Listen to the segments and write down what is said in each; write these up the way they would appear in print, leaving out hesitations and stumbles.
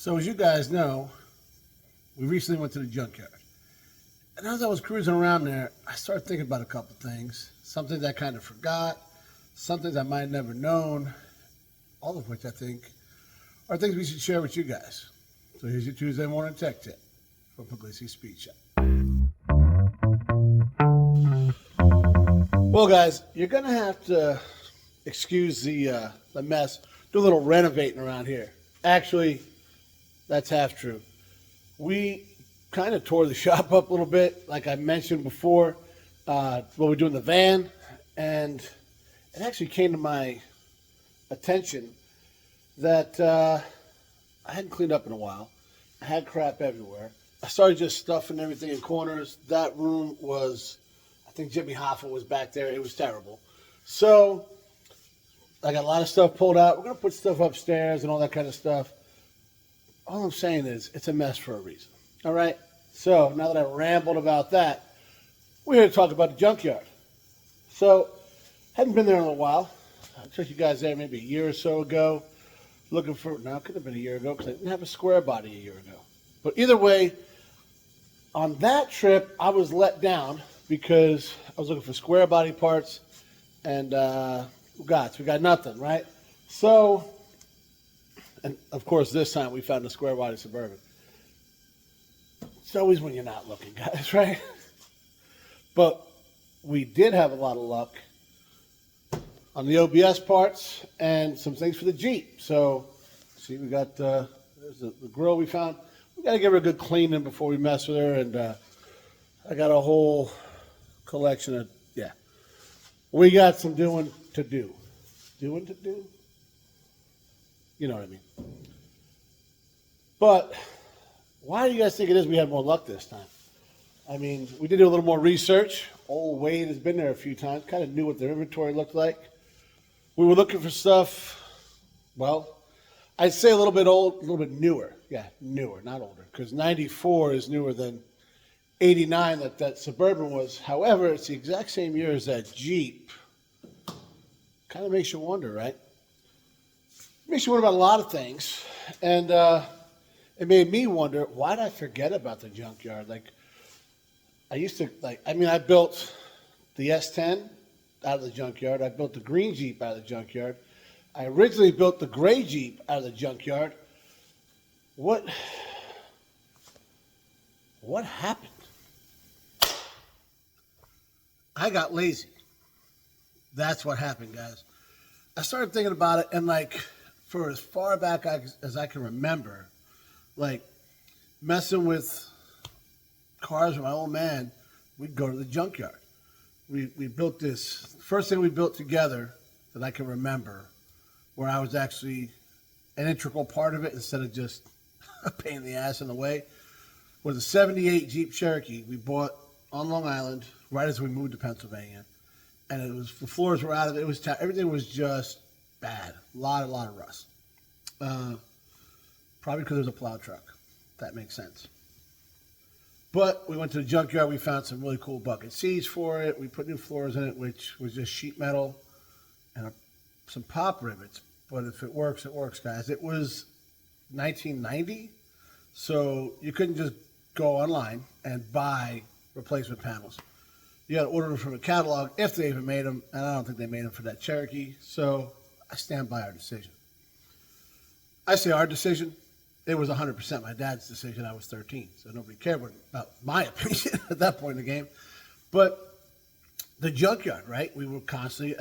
So as you guys know, we recently went to the junkyard. And as I was cruising around there, I started thinking about a couple things. Some things I kind of forgot, some things I might have never known, all of which I think are things we should share with you guys. So here's your Tuesday morning tech tip from Pugliese Speed Shop. Well, guys, you're going to have to excuse the mess, do a little renovating around here. Actually, that's half true. We kind of tore the shop up a little bit, like I mentioned before, what we do in the van, and it actually came to my attention that I hadn't cleaned up in a while. I had crap everywhere. I started just stuffing everything in corners. That room was, I think Jimmy Hoffa was back there. It was terrible. So I got a lot of stuff pulled out. We're going to put stuff upstairs and all that kind of stuff. All I'm saying is it's a mess for a reason. All right? So now that I rambled about that, we're here to talk about the junkyard. So, hadn't been there in a while. I took you guys there maybe a year or so ago. Looking for, no, it could have been a year ago because I didn't have a square body a year ago. But either way, on that trip, I was let down because I was looking for square body parts and we got nothing, right? So, and of course this time we found a square body Suburban. It's always when you're not looking, guys, right? But we did have a lot of luck on the OBS parts and some things for the Jeep. So, see, we got there's the grill we found. We got to give her a good cleaning before we mess with her. And I got a whole collection of, yeah. We got some doing to do. Doing to do? You know what I mean. But why do you guys think it is we had more luck this time? I mean, we did do a little more research. Old Wade has been there a few times, kind of knew what their inventory looked like. We were looking for stuff, well, I'd say a little bit old, a little bit newer. Yeah, newer, not older, because 94 is newer than 89 that Suburban was. However, it's the exact same year as that Jeep. Kind of makes you wonder, right? Makes you wonder about a lot of things. And it made me wonder, why did I forget about the junkyard? Like, I built the S10 out of the junkyard. I built the green Jeep out of the junkyard. I originally built the gray Jeep out of the junkyard. What happened? I got lazy. That's what happened, guys. I started thinking about it, and for as far back as I can remember, messing with cars with my old man, we'd go to the junkyard. We built this, first thing we built together that I can remember, where I was actually an integral part of it instead of just a pain in the ass in the way, was a 78 Jeep Cherokee we bought on Long Island right as we moved to Pennsylvania. And the floors were out of it. Everything was just bad. A lot of rust. Probably because there was a plow truck. That makes sense. But we went to the junkyard. We found some really cool bucket seats for it. We put new floors in it, which was just sheet metal and some pop rivets. But if it works, guys. It was 1990, so you couldn't just go online and buy replacement panels. You got to order them from a catalog if they even made them, and I don't think they made them for that Cherokee. So I stand by our decision. I say our decision. It was 100% my dad's decision. I was 13, so nobody cared about my opinion at that point in the game. But the junkyard, right? We were constantly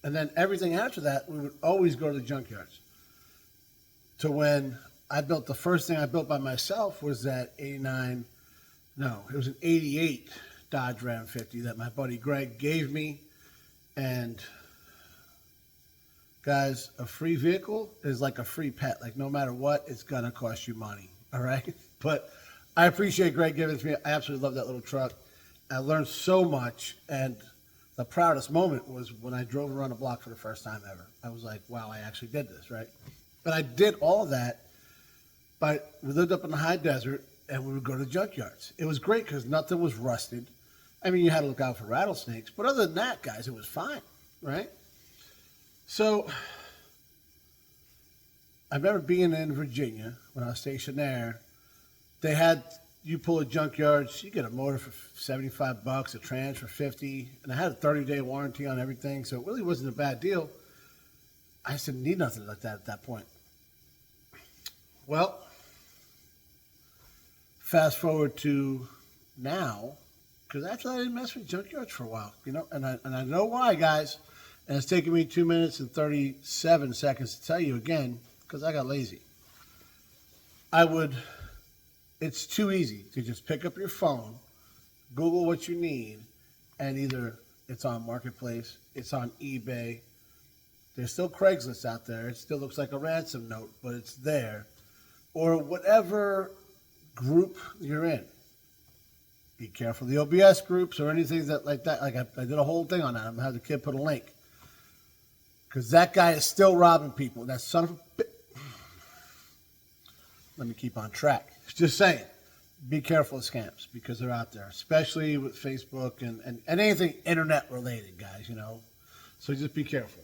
and then everything after that, we would always go to the junkyards. To when I built the first thing I built by myself was that it was an 88 Dodge Ram 50 that my buddy Greg gave me. And guys, a free vehicle is like a free pet. Like, no matter what, it's going to cost you money, all right? But I appreciate Greg giving it to me. I absolutely love that little truck. I learned so much, and the proudest moment was when I drove around the block for the first time ever. I was like, wow, I actually did this, right? But I did all that we lived up in the high desert, and we would go to junkyards. It was great because nothing was rusted. I mean, you had to look out for rattlesnakes, but other than that, guys, it was fine, right? So I remember being in Virginia when I was stationed there. They had, you pull a Junkyards, you get a motor for $75, a trans for $50, and I had a 30-day warranty on everything, so it really wasn't a bad deal. I just didn't need nothing like that at that point. Well, fast forward to now, because actually I didn't mess with Junkyards for a while, you know, and I know why, guys, and it's taking me 2 minutes and 37 seconds to tell you again, because I got lazy. It's too easy to just pick up your phone, Google what you need, and either it's on Marketplace, it's on eBay. There's still Craigslist out there. It still looks like a ransom note, but it's there. Or whatever group you're in. Be careful of the OBS groups or anything like that. Like I did a whole thing on that. I'm going to have the kid put a link. Because that guy is still robbing people. That son of a bitch. Let me keep on track. Just saying, be careful of scams because they're out there, especially with Facebook and anything internet related, guys, you know. So just be careful.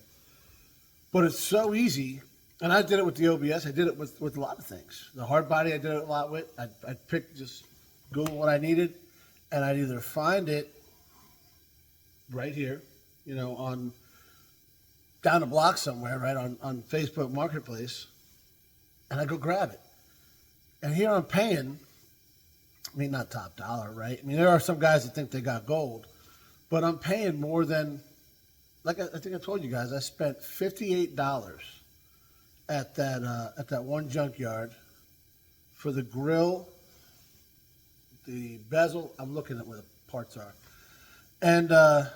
But it's so easy, and I did it with the OBS. I did it with a lot of things. The hard body I did it a lot with. I'd pick, just Google what I needed, and I'd either find it right here, you know, on down the block somewhere, right, on Facebook Marketplace, and I'd go grab it. And here I'm paying, I mean, not top dollar, right? I mean, there are some guys that think they got gold, but I'm paying more than, like I think I told you guys, I spent $58 at that one Junkyard for the grill, the bezel. I'm looking at where the parts are, and a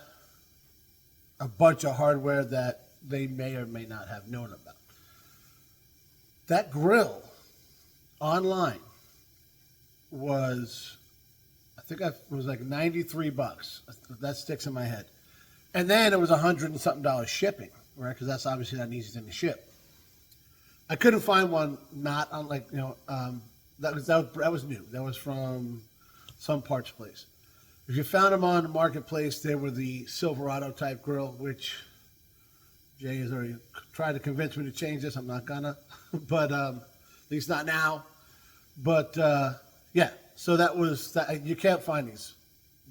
bunch of hardware that they may or may not have known about. That grill online was, I think it was like $93. That sticks in my head. And then it was $100 and something shipping, right? Because that's obviously not an easy thing to ship. I couldn't find one not on, like, you know, that was new. That was from some parts place. If you found them on the Marketplace, they were the Silverado type grill, which Jay has already tried to convince me to change this. I'm not gonna, but at least not now. But yeah, so that was that. You can't find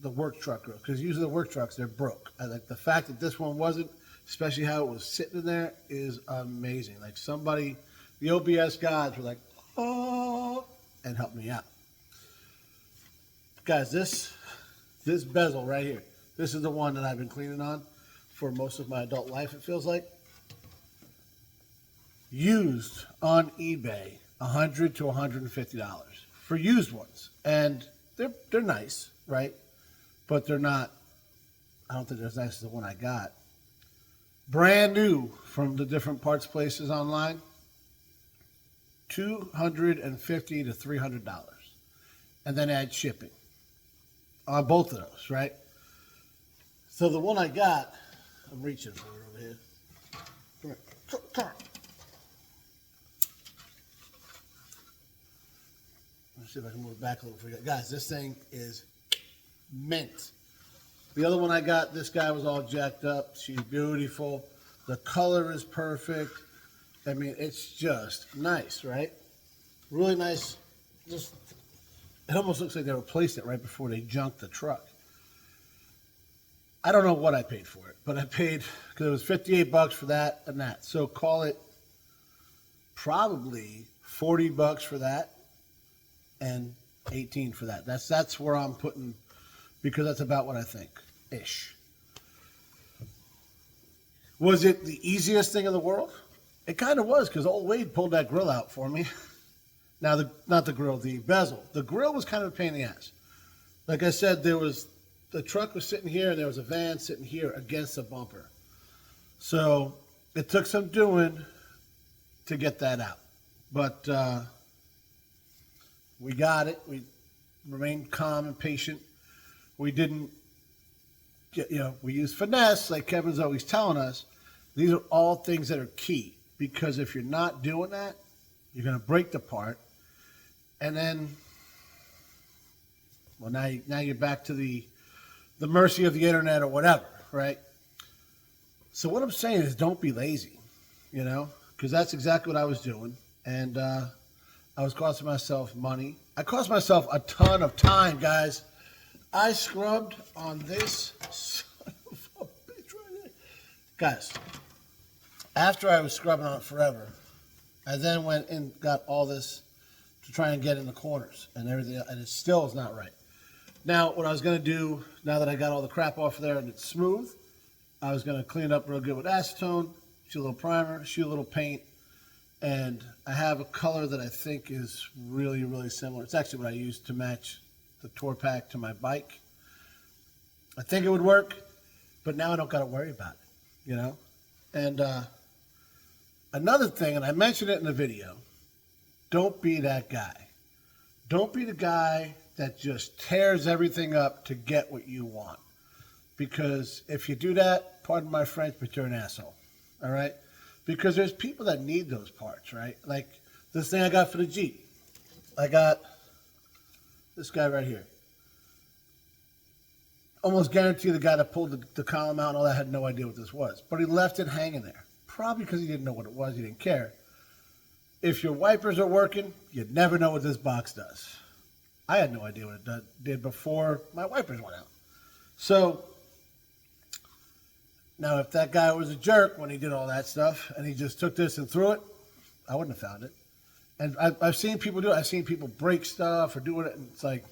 the work truck grill, because usually the work trucks, they're broke. I like the fact that this one wasn't, especially how it was sitting in there, is amazing. Like somebody, the OBS gods were like, oh, and helped me out. Guys, this bezel right here, this is the one that I've been cleaning on for most of my adult life, it feels like. Used on eBay, $100 to $150 for used ones, and they're nice, right? But they're not. I don't think they're as nice as the one I got. Brand new from the different parts places online, $250 to $300, and then add shipping on both of those, right? So the one I got, I'm reaching for it over here. Come here. Come on. Let's see if I can move it back a little for you guys. This thing is mint. The other one I got, this guy was all jacked up. She's beautiful. The color is perfect. I mean, it's just nice, right? Really nice. Just, it almost looks like they replaced it right before they junked the truck. I don't know what I paid for it, but I paid, because it was $58 for that and that. So call it probably $40 for that and $18 for that. That's where I'm putting, because that's about what I think, ish. Was it the easiest thing in the world? It kind of was, because old Wade pulled that grill out for me. Now, not the grill, the bezel. The grill was kind of a pain in the ass. Like I said, the truck was sitting here, and there was a van sitting here against the bumper. So it took some doing to get that out. But we got it. We remained calm and patient. We didn't we used finesse, like Kevin's always telling us. These are all things that are key, because if you're not doing that, you're going to break the part. And then, well, now you're back to the mercy of the internet or whatever, right? So what I'm saying is, don't be lazy, because that's exactly what I was doing. And I was costing myself money. I cost myself a ton of time, guys. I scrubbed on this son of a bitch right there. Guys, after I was scrubbing on it forever, I then went and got all this to try and get in the corners and everything, and it still is not right. Now, what I was going to do, now that I got all the crap off of there and it's smooth, I was going to clean it up real good with acetone, shoot a little primer, shoot a little paint, and I have a color that I think is really, really similar. It's actually what I used to match the tour pack to my bike. I think it would work, but now I don't got to worry about it, you know? And another thing, and I mentioned it in the video, don't be that guy. Don't be the guy that just tears everything up to get what you want. Because if you do that, pardon my French, but you're an asshole, all right? Because there's people that need those parts, right? Like this thing I got for the Jeep. I got this guy right here. Almost guarantee the guy that pulled the column out and all that had no idea what this was. But he left it hanging there. Probably because he didn't know what it was. He didn't care. If your wipers are working, you'd never know what this box does. I had no idea what it did before my wipers went out. So, now if that guy was a jerk when he did all that stuff and he just took this and threw it, I wouldn't have found it. And I've seen people do it. I've seen people break stuff or do it. And it's like,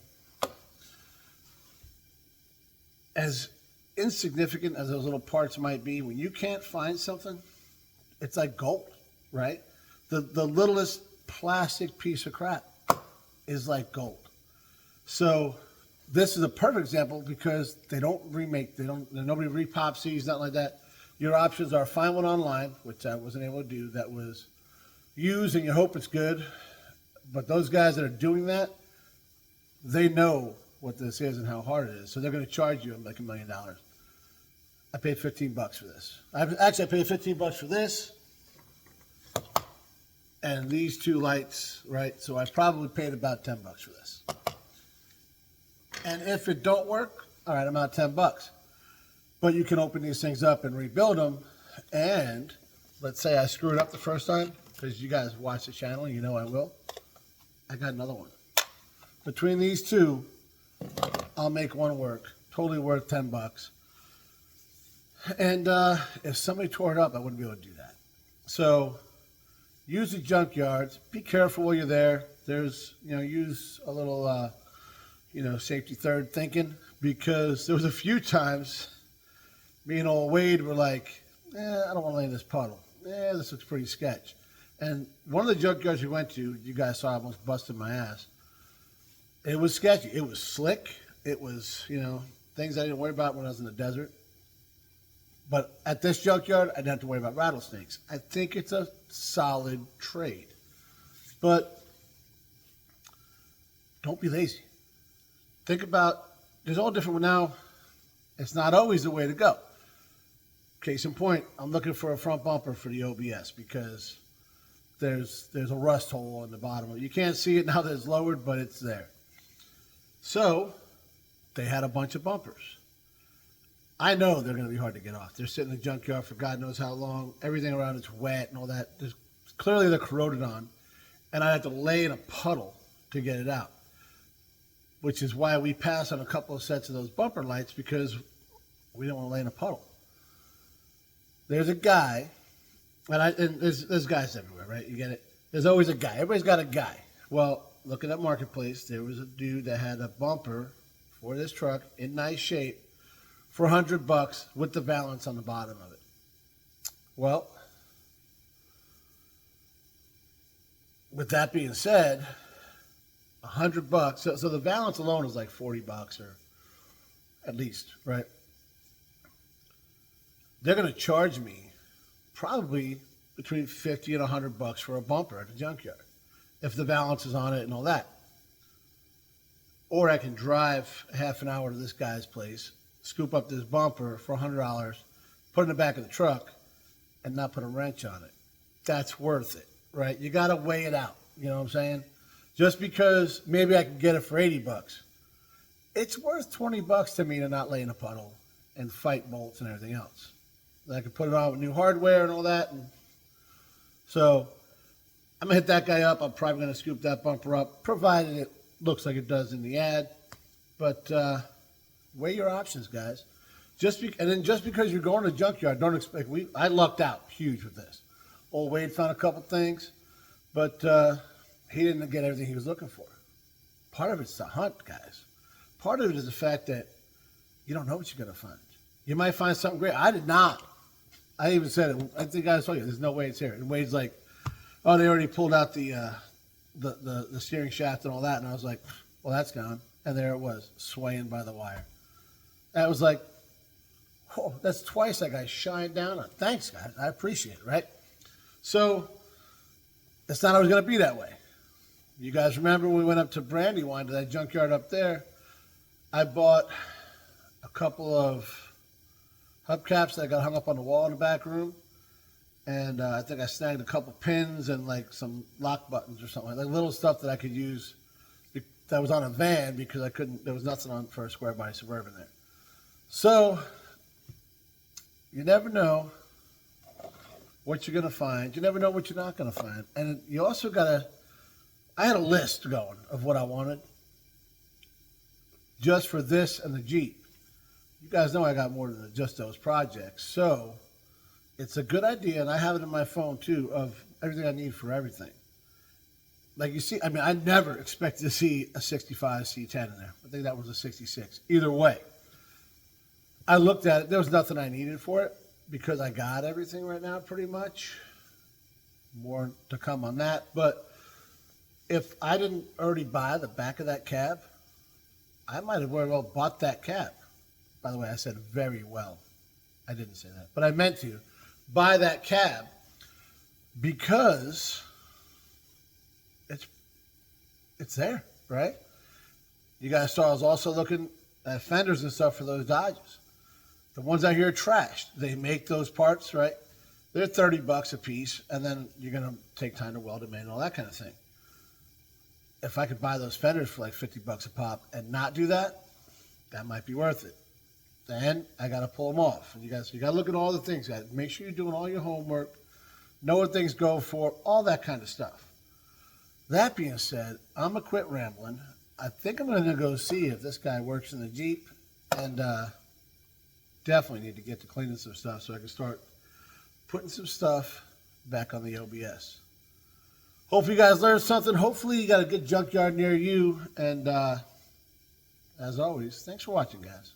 as insignificant as those little parts might be, when you can't find something, it's like gold, right? The littlest plastic piece of crap is like gold. So this is a perfect example because they don't remake, nobody repops these, nothing like that. Your options are find one online, which I wasn't able to do, that was used and you hope it's good. But those guys that are doing that, they know what this is and how hard it is. So they're going to charge you like $1 million. I paid $15 for this. I paid $15 for this and these two lights, right? So I probably paid about $10 for this. And if it don't work, all right, I'm out $10. But you can open these things up and rebuild them. And let's say I screwed up the first time, because you guys watch the channel, you know I will. I got another one. Between these two, I'll make one work. Totally worth $10. And if somebody tore it up, I wouldn't be able to do that. So use the Junkyards. Be careful while you're there. There's, use a little, safety third thinking, because there was a few times me and old Wade were like, I don't want to lay in this puddle. This looks pretty sketch. And one of the junkyards we went to, you guys saw I almost busted my ass. It was sketchy. It was slick. It was, things I didn't worry about when I was in the desert. But at this junkyard, I didn't have to worry about rattlesnakes. I think it's a solid trade. But don't be lazy. Think about, there's all different now. It's not always the way to go. Case in point, I'm looking for a front bumper for the OBS because there's a rust hole in the bottom of it. You can't see it now that it's lowered, but it's there. So they had a bunch of bumpers. I know they're going to be hard to get off. They're sitting in the junkyard for God knows how long. Everything around it's wet and all that. Clearly they're corroded on. And I had to lay in a puddle to get it out. Which is why we pass on a couple of sets of those bumper lights, because we don't want to lay in a puddle. There's a guy, and there's guys everywhere, right? You get it? There's always a guy. Everybody's got a guy. Well, look at that marketplace. There was a dude that had a bumper for this truck in nice shape for $100 with the valance on the bottom of it. Well, with that being said, $100. So the valance alone is like $40 or at least, right? They're going to charge me probably between $50 and $100 for a bumper at the junkyard if the valance is on it and all that. Or I can drive half an hour to this guy's place, scoop up this bumper for $100, put it in the back of the truck, and not put a wrench on it. That's worth it, right? You got to weigh it out. You know what I'm saying? Just because maybe I can get it for $80, it's worth $20 to me to not lay in a puddle and fight bolts and everything else. I can put it on with new hardware and all that. And so I'm going to hit that guy up. I'm probably going to scoop that bumper up, provided it looks like it does in the ad. But weigh your options, guys. And then just because you're going to Junkyard, don't expect. I lucked out huge with this. Old Wade found a couple things, but he didn't get everything he was looking for. Part of it's the hunt, guys. Part of it is the fact that you don't know what you're going to find. You might find something great. I did not. I even said it. I think I told you, there's no way it's here. And Wade's like, oh, they already pulled out the steering shaft and all that. And I was like, well, that's gone. And there it was, swaying by the wire. And I was like, oh, that's twice that guy shined down on. Thanks, guys. I appreciate it, right? So it's not always going to be that way. You guys remember when we went up to Brandywine, to that junkyard up there, I bought a couple of hubcaps that got hung up on the wall in the back room. And I think I snagged a couple pins and like some lock buttons or something, like little stuff that I could use that was on a van because there was nothing on for a square body Suburban there. So you never know what you're going to find. You never know what you're not going to find. And you also I had a list going of what I wanted just for this and the Jeep. You guys know I got more than just those projects. So it's a good idea, and I have it in my phone too, of everything I need for everything. Like you see, I mean, I never expected to see a 65 C10 in there. I think that was a 66. Either way, I looked at it. There was nothing I needed for it because I got everything right now pretty much. More to come on that. But if I didn't already buy the back of that cab, I might have very well bought that cab. By the way, I said very well. I didn't say that. But I meant to buy that cab because it's there, right? You guys saw I was also looking at fenders and stuff for those Dodges. The ones out here are trashed. They make those parts, right? They're $30 a piece, and then you're going to take time to weld them in and all that kind of thing. If I could buy those fenders for like $50 a pop and not do that, that might be worth it. Then I got to pull them off. And you got to look at all the things, guys. Make sure you're doing all your homework, know what things go for, all that kind of stuff. That being said, I'm going to quit rambling. I think I'm going to go see if this guy works in the Jeep, and definitely need to get to cleaning some stuff so I can start putting some stuff back on the OBS. Hopefully you guys learned something. Hopefully you got a good junkyard near you. And as always, thanks for watching, guys.